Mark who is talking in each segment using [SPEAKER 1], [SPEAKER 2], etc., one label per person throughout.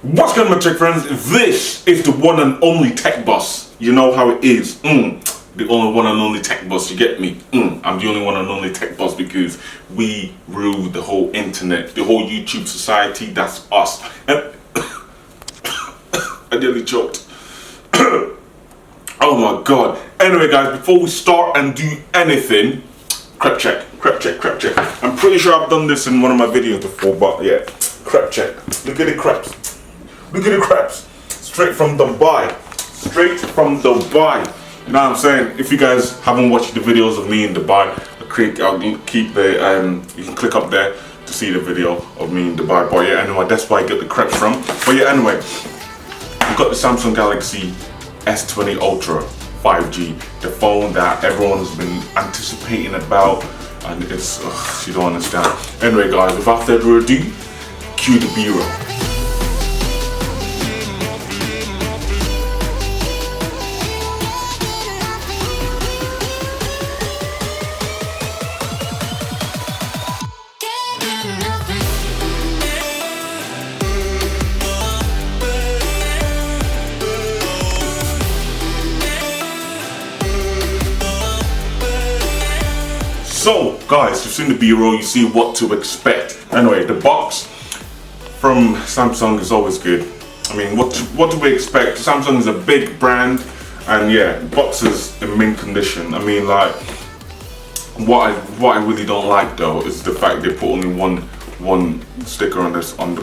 [SPEAKER 1] What's going on, my tech friends? This is the one and only tech boss. You know how it is. The only one and only tech boss, you get me? I'm the only one and only tech boss because we rule the whole internet, the whole YouTube society. That's us. And I nearly choked. Oh my god. Anyway guys, before we start and do anything, crep check. I'm pretty sure I've done this in one of my videos before, but yeah, crep check. Look at the creps. Look at the crepes, straight from Dubai. You know what I'm saying? If you guys haven't watched the videos of me in Dubai, I'll keep the you can click up there to see the video of me in Dubai. But yeah, anyway, that's where I get the crepes from. But yeah, anyway, we've got the Samsung Galaxy S20 Ultra 5G, the phone that everyone's been anticipating about, and it's you don't understand. Anyway, guys, without further ado, cue the B-roll. So guys, you've seen the B-roll, you see what to expect. Anyway, the box from Samsung is always good. I mean, what do we expect? Samsung is a big brand, and yeah, the box is in mint condition. I mean, like, what I really don't like though is the fact they put only one sticker on this on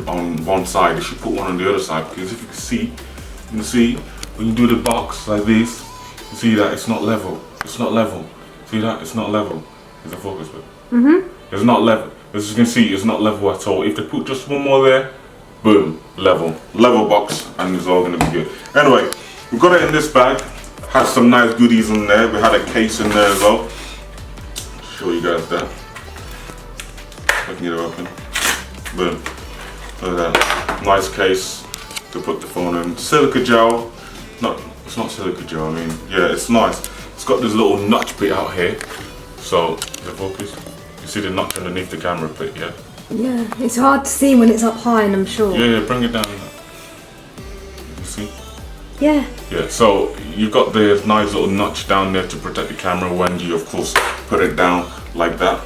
[SPEAKER 1] one side. They should put one on the other side, because if you can see when you do the box like this, you see that it's not level. It's not level. See that? It's not level. Is the focus bit? It's not level. As you can see, it's not level at all. If they put just one more there, boom, level box, and it's all gonna be good. Anyway, we got it in this bag. Had some nice goodies in there. We had a case in there as well. Show you guys that. I can get it open. Boom. Look at that. Nice case to put the phone in. Silica gel. It's not silica gel. I mean, yeah, it's nice. It's got this little notch bit out here. So, the focus, you see the notch underneath the camera plate, yeah?
[SPEAKER 2] Yeah, it's hard to see when it's up high, and I'm sure.
[SPEAKER 1] Yeah, bring it down. You see?
[SPEAKER 2] Yeah. Yeah,
[SPEAKER 1] so you've got the nice little notch down there to protect the camera when you, of course, put it down like that.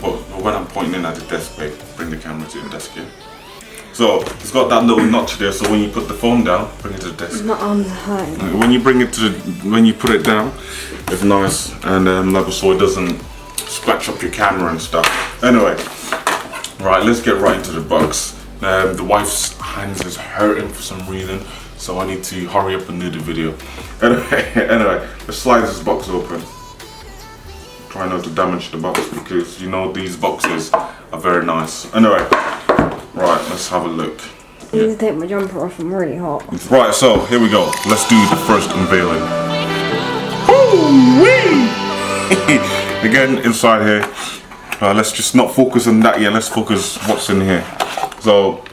[SPEAKER 1] But when I'm pointing at the desk, babe, bring the camera to the desk, yeah? So, it's got that little notch there, so when you put the phone down, bring it to the desk.
[SPEAKER 2] Not on the home.
[SPEAKER 1] When you when you put it down, it's nice and level, so it doesn't scratch up your camera and stuff. Anyway, right, let's get right into the box. The wife's hands is hurting for some reason, so I need to hurry up and do the video. Anyway, let's slide this box open. Try not to damage the box, because you know these boxes are very nice. Anyway, right, let's have a look.
[SPEAKER 2] I need to take my jumper off, I'm really hot.
[SPEAKER 1] Right, so here we go. Let's do the first unveiling. Woo-wee! Again, inside here. Let's just not focus on that yet. Let's focus what's in here. So,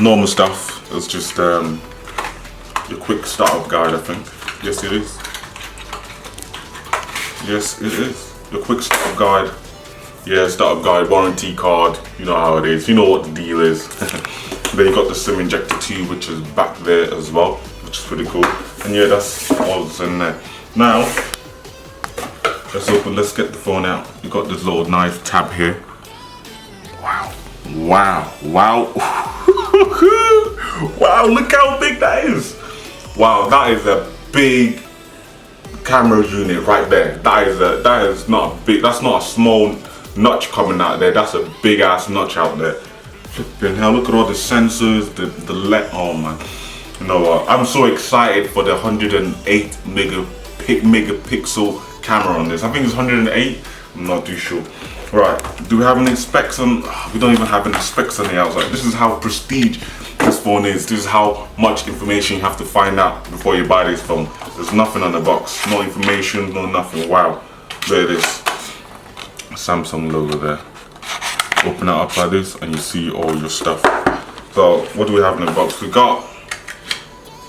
[SPEAKER 1] normal stuff. It's just your quick startup guide, I think. Yes, it is. Yes, it is. Your quick startup guide. Yeah, startup guide, warranty card. You know how it is. You know what the deal is. Then you got the SIM injector too, which is back there as well, which is pretty cool. And yeah, that's all that's in there. Now, let's get the phone out. You got this little nice tab here. Wow. Wow, look how big that is. Wow, that is a big camera unit right there. That is not a big, that's not a small notch coming out there. That's a big ass notch out there. Flipping hell, look at all the sensors, the LED. Oh man, you know what? I'm so excited for the 108 megapixel camera on this. I think it's 108. I'm not too sure. Right, do we have any specs on? We don't even have any specs on the outside. This is how prestige this phone is. This is how much information you have to find out before you buy this phone. There's nothing on the box, no information, no nothing. Wow, there it is. Samsung logo there. Open it up like this and you see all your stuff. So what do we have in the box? We got,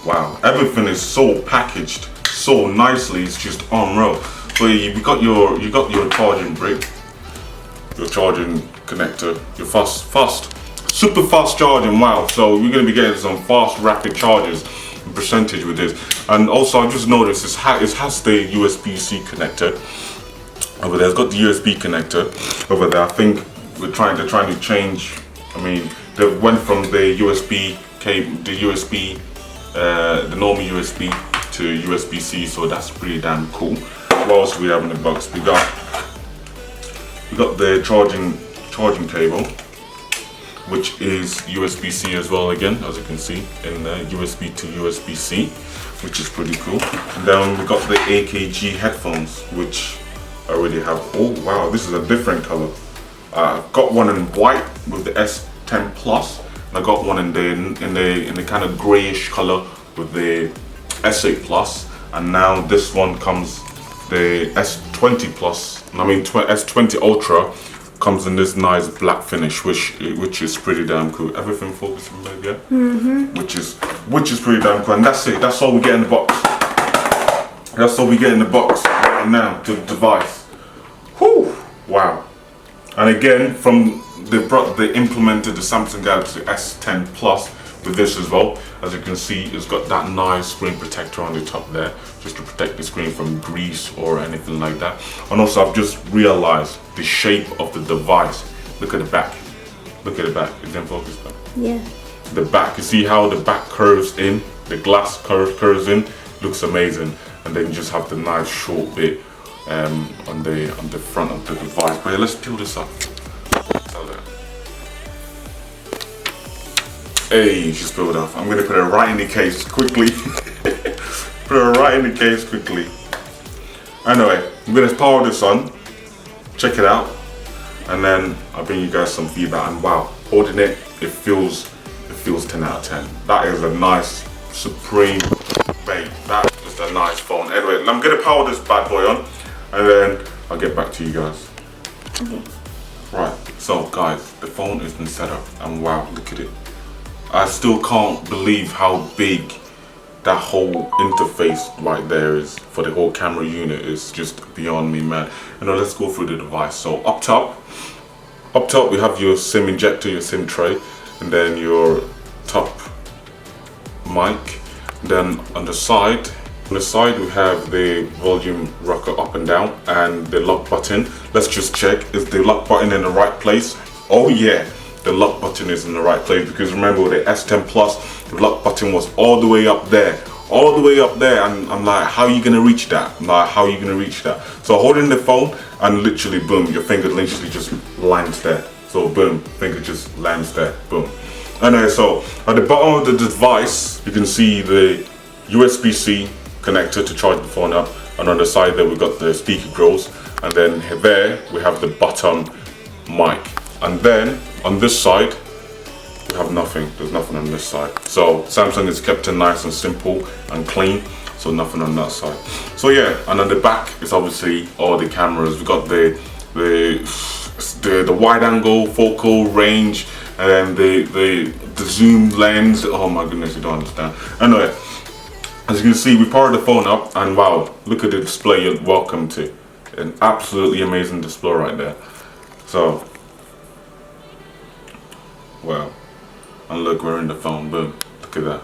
[SPEAKER 1] wow, everything is so packaged so nicely. It's just unreal. So you got your charging brick, your charging connector, your fast super fast charging. Wow, so you're going to be getting some fast rapid charges percentage with this. And also I just noticed it has the USB-C connector over there. It's got the USB connector over there. I think they're trying to change. I mean, they went from the USB cable, the normal USB to USB-C, so that's pretty damn cool. What else do we have in the box? We got the charging cable, which is USB-C as well, again, as you can see, in USB to USB-C, which is pretty cool. And then we got the AKG headphones, which I already have. Oh wow, this is a different color. I've got one in white with the S10 Plus, and I got one in the kind of grayish color with the S8 Plus, and now this one comes the S20 Plus. I mean S20 Ultra comes in this nice black finish, which is pretty damn cool. Everything focusing, baby, yeah? Which is pretty damn cool. And that's it. That's all we get in the box. That's all we get in the box right now. The device. Whew! Wow. And again, they implemented the Samsung Galaxy S10 Plus with this as well. As you can see, it's got that nice screen protector on the top there, just to protect the screen from grease or anything like that. And also, I've just realized the shape of the device. Look at the back. Look at the back. Is it in focus back?
[SPEAKER 2] Yeah.
[SPEAKER 1] The back. You see how the back curves in? The glass curves in. Looks amazing. And then you just have the nice short bit on the front of the device. But yeah, let's peel this up. Hey, she's peeled off. I'm gonna put it right in the case quickly. Put it right in the case quickly. Anyway, I'm gonna power this on. Check it out, and then I'll bring you guys some feedback. And wow, holding it, it feels 10 out of 10. That is a nice supreme babe. That is a nice phone. Anyway, I'm gonna power this bad boy on, and then I'll get back to you guys.
[SPEAKER 2] Okay.
[SPEAKER 1] Right. So guys, the phone has been set up, and wow, look at it. I still can't believe how big that whole interface right there is for the whole camera unit. Is just beyond me, man. You know, let's go through the device. So up top we have your SIM injector, your SIM tray, and then your top mic. Then on the side we have the volume rocker up and down, and the lock button. Let's just check, is the lock button in the right place? Oh yeah, the lock button is in the right place, because remember with the S10 Plus, the lock button was all the way up there, and I'm like, how are you gonna reach that? So holding the phone, and literally boom, your finger literally just lands there. So boom, finger just lands there, boom. Anyway, so at the bottom of the device, you can see the USB-C connector to charge the phone up, and on the side there we've got the speaker grills, and then there we have the bottom mic. And then on this side, we have nothing. There's nothing on this side. So Samsung has kept it nice and simple and clean. So nothing on that side. So yeah, and on the back is obviously all the cameras. We've got the wide angle, focal range, and the zoom lens. Oh my goodness, you don't understand. Anyway, as you can see, we powered the phone up, and wow, look at the display you're welcome to. An absolutely amazing display right there. So wow, and look, we're in the phone, boom, look at that.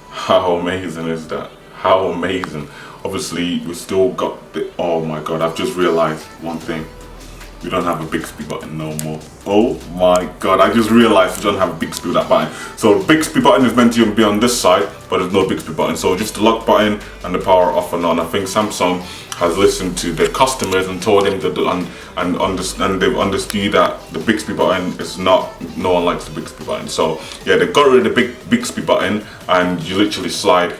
[SPEAKER 1] How amazing is that? How amazing. Obviously, we still got the, oh my god, I've just realized one thing. We don't have a Bixby button no more. Oh my god, I just realized we don't have a Bixby that button. So the Bixby button is meant to be on this side, but there's no Bixby button. So just the lock button and the power off and on. I think Samsung has listened to their customers and told them to do, and they've understood that the Bixby button is not, no one likes the Bixby button. So yeah, they got rid of the Bixby button, and you literally slide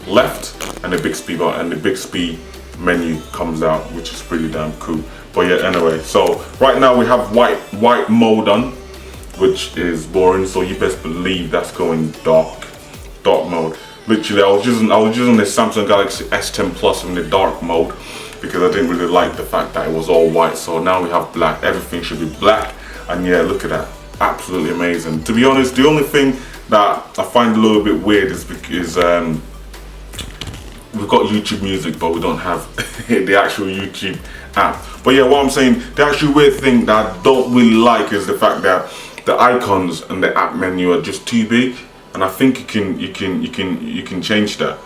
[SPEAKER 1] left, and the Bixby button, the Bixby menu comes out, which is pretty damn cool. But yeah, anyway, so right now we have white mode on, which is boring, so you best believe that's going dark mode. Literally, I was using the Samsung Galaxy S10 Plus in the dark mode, because I didn't really like the fact that it was all white. So now we have black. Everything should be black, and yeah, look at that, absolutely amazing. To be honest, the only thing that I find a little bit weird is because we've got YouTube Music, but we don't have the actual YouTube app. But yeah, what I'm saying, the actual weird thing that I don't really like is the fact that the icons and the app menu are just too big, and I think you can change that.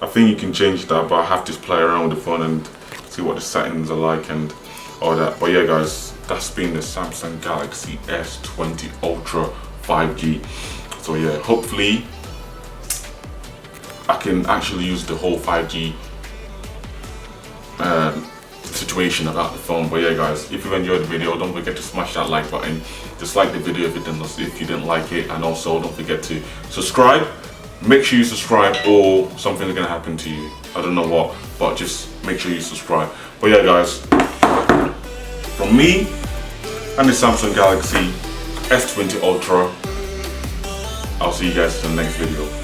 [SPEAKER 1] I think you can change that, but I have to play around with the phone and see what the settings are like and all that. But yeah guys, that's been the Samsung Galaxy S20 Ultra 5G. So yeah, hopefully I can actually use the whole 5G situation about the phone. But yeah guys, if you've enjoyed the video, don't forget to smash that like button. Just like the video if you didn't like it, and also don't forget to subscribe. Make sure you subscribe or something's gonna happen to you. I don't know what, but just make sure you subscribe. But yeah guys, from me and the Samsung Galaxy S20 Ultra, I'll see you guys in the next video.